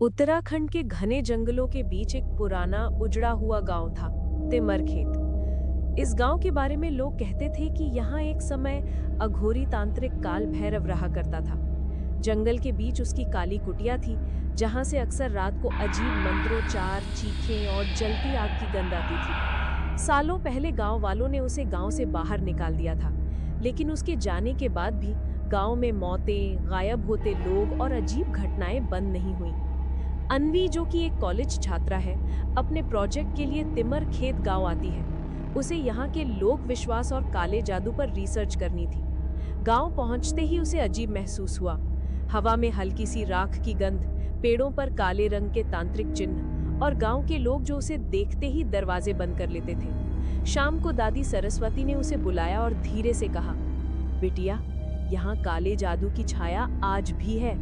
उत्तराखंड के घने जंगलों के बीच एक पुराना उजड़ा हुआ गांव था, तिमरखेत। इस गांव के बारे में लोग कहते थे कि यहाँ एक समय अघोरी तांत्रिक काल भैरव रहा करता था। जंगल के बीच उसकी काली कुटिया थी, जहाँ से अक्सर रात को अजीब मंत्रोच्चार, चीखें और जलती आग की गंध आती थी। सालों पहले गांव वालों ने उसे गांव से बाहर निकाल दिया था, लेकिन उसके जाने के बाद भी गांव में मौतें, गायब होते लोग और अजीब घटनाएं बंद नहीं हुई। अन्वी, जो कि एक कॉलेज छात्रा है, अपने प्रोजेक्ट के लिए तिमरखेत गांव आती है। उसे यहाँ के लोक विश्वास और काले जादू पर रिसर्च करनी थी। गांव पहुंचते ही उसे अजीब महसूस हुआ। हवा में हल्की सी राख की गंध, पेड़ों पर काले रंग के तांत्रिक चिन्ह और गांव के लोग जो उसे देखते ही दरवाजे बंद कर लेते थे। शाम को दादी सरस्वती ने उसे बुलाया और धीरे से कहा, बिटिया, यहाँ काले जादू की छाया आज भी है।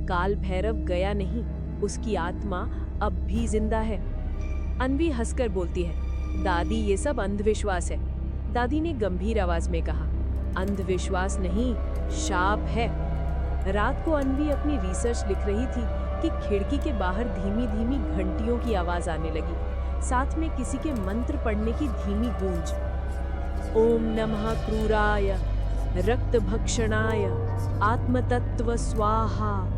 काल भैरव गया नहीं, उसकी आत्मा अब भी जिंदा है। अन्वी हंसकर बोलती है, दादी, ये सब अंधविश्वास है। दादी ने गंभीर आवाज में कहा, अंधविश्वास नहीं, शाप है। रात को अन्वी अपनी रिसर्च लिख रही थी कि खिड़की के बाहर धीमी धीमी घंटियों की आवाज आने लगी, साथ में किसी के मंत्र पढ़ने की धीमी गूंज। ओम नमः क्रूराय रक्त भक्षणाय आत्मतत्व स्वाहा।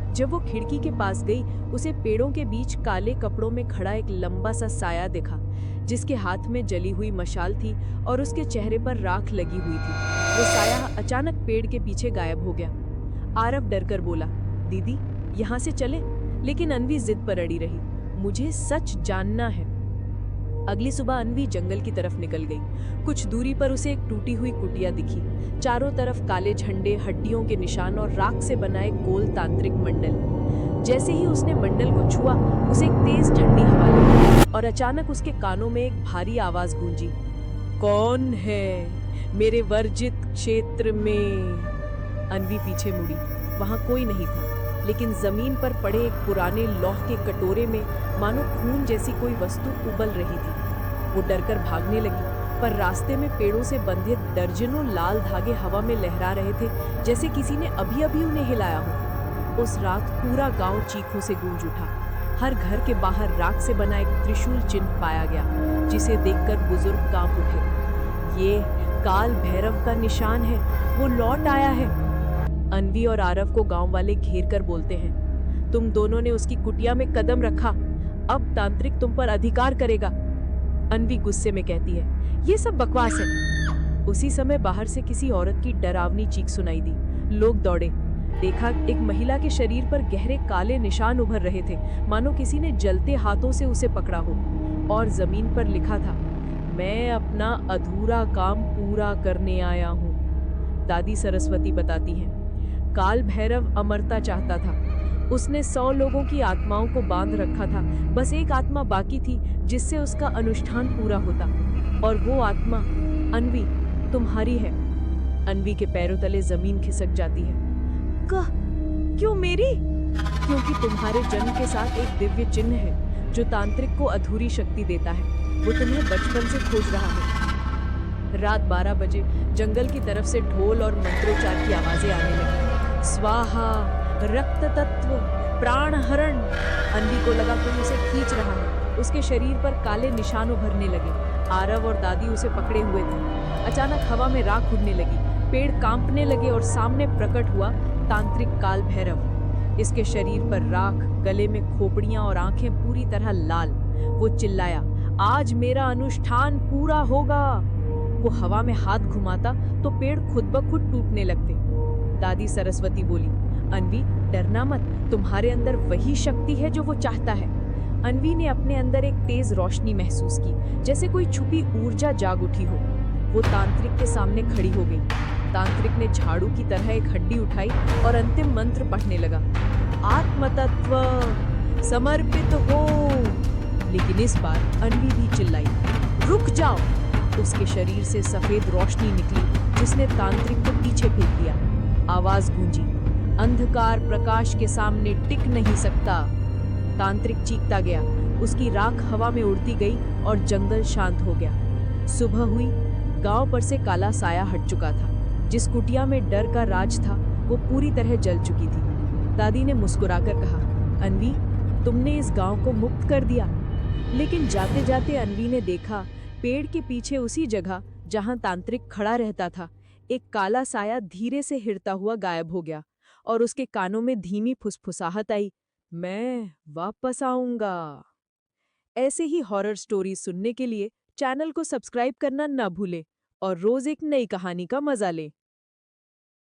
जब वो खिड़की के पास गई, उसे पेड़ों के बीच काले कपड़ों में खड़ा एक लंबा सा साया दिखा, जिसके हाथ में जली हुई मशाल थी और उसके चेहरे पर राख लगी हुई थी। वो साया अचानक पेड़ के पीछे गायब हो गया। आरव डरकर बोला, दीदी, यहाँ से चले। लेकिन अन्वी जिद पर अड़ी रही, मुझे सच जानना है। अगली सुबह अन्वी जंगल की तरफ निकल गई। कुछ दूरी पर उसे एक टूटी हुई कुटिया दिखी। चारों तरफ काले झंडे, हड्डियों के निशान और राख से बना एक गोल तांत्रिक मंडल। जैसे ही उसने मंडल को छुआ, उसे एक तेज ठंडी हवा लगी और अचानक उसके कानों में एक भारी आवाज गूंजी, कौन है मेरे वर्जित क्षेत्र में? अन्वी पीछे मुड़ी। वहां कोई नहीं था, लेकिन जमीन पर पड़े एक पुराने लौह के कटोरे में मानो खून जैसी कोई वस्तु उबल रही थी। वो डरकर भागने लगी, पर रास्ते में पेड़ों से बंधे दर्जनों लाल धागे हवा में लहरा रहे थे, जैसे किसी ने अभी अभी उन्हें हिलाया हो। उस रात पूरा गांव चीखों से गूंज उठा। हर घर के बाहर राख से बना एक त्रिशूल चिन्ह पाया गया, जिसे देखकर बुजुर्ग कांप उठे। ये काल भैरव का निशान है, वो लौट आया है। अन्वी और आरव को गांव वाले घेर कर बोलते हैं, तुम दोनों ने उसकी कुटिया में कदम रखा, अब तांत्रिक तुम पर अधिकार करेगा। अन्वी गुस्से में कहती है, ये सब बकवास है। उसी समय बाहर से किसी औरत की डरावनी चीख सुनाई दी। लोग दौड़े। देखा, एक महिला के शरीर पर गहरे काले निशान उभर रहे थे, मानो किसी ने जलते हाथों से उसे पकड़ा हो। और जमीन पर लिखा था, मैं अपना अधूरा काम पूरा करने आया हूँ। दादी सरस्वती बताती हैं, काल भैरव अमरता चाहता था। उसने 100 लोगों की आत्माओं को बांध रखा था। बस एक आत्मा बाकी थी, जिससे उसका अनुष्ठान पूरा होता। और वो आत्मा अन्वी तुम्हारी है। अन्वी के पैरों तले जमीन खिसक जाती है। क्यों मेरी? क्योंकि तुम्हारे जन्म के साथ एक दिव्य चिन्ह है, जो तांत्रिक को अधूरी शक्ति देता है। वो तुम्हें बचपन से खोज रहा है। रात 12 बजे जंगल की तरफ से ढोल और मंत्रोच्चार की आवाजें आने लगी। स्वाहा, रक्त तत्व, प्राण हरण। अन्वी को लगा कोई उसे खींच रहा है। उसके शरीर पर काले निशान उभरने लगे। आरव और दादी उसे पकड़े हुए थे। अचानक हवा में राख उड़ने लगी, पेड़ कांपने लगे और सामने प्रकट हुआ तांत्रिक काल भैरव। इसके शरीर पर राख, गले में खोपड़ियां और आंखें पूरी तरह लाल। वो चिल्लाया, आज मेरा अनुष्ठान पूरा होगा। वो हवा में हाथ घुमाता तो पेड़ खुद ब खुद टूटने लगते। दादी सरस्वती बोली, अन्वी, डरना मत, तुम्हारे अंदर वही शक्ति है जो वो चाहता है। अन्वी ने अपने अंदर एक तेज रोशनी महसूस की, जैसे कोई छुपी ऊर्जा जाग उठी हो। वो तांत्रिक के सामने खड़ी हो गई। तांत्रिक ने झाड़ू की तरह एक हड्डी उठाई और अंतिम मंत्र पढ़ने लगा, आत्मतत्व समर्पित हो। लेकिन इस बार अन्वी भी चिल्लाई, रुक जाओ। उसके शरीर से सफेद रोशनी निकली, जिसने तांत्रिक को पीछे फेंक दिया। आवाज गूंजी, अंधकार प्रकाश के सामने टिक नहीं सकता। तांत्रिक चीखता गया। उसकी राख हवा में उड़ती गई और जंगल शांत हो गया। सुबह हुई। गांव पर से काला साया हट चुका था। जिस कुटिया में डर का राज था, वो पूरी तरह जल चुकी थी। दादी ने मुस्कुराकर कहा, अन्वी, तुमने इस गांव को मुक्त कर दिया। लेकिन जाते जाते अन्वी ने देखा, पेड़ के पीछे उसी जगह जहां तांत्रिक खड़ा रहता था, एक काला साया धीरे से हिलता हुआ गायब हो गया और उसके कानों में धीमी फुसफुसाहट आई, मैं वापस आऊंगा। ऐसे ही हॉरर स्टोरी सुनने के लिए चैनल को सब्सक्राइब करना ना भूलें और रोज एक नई कहानी का मजा लें।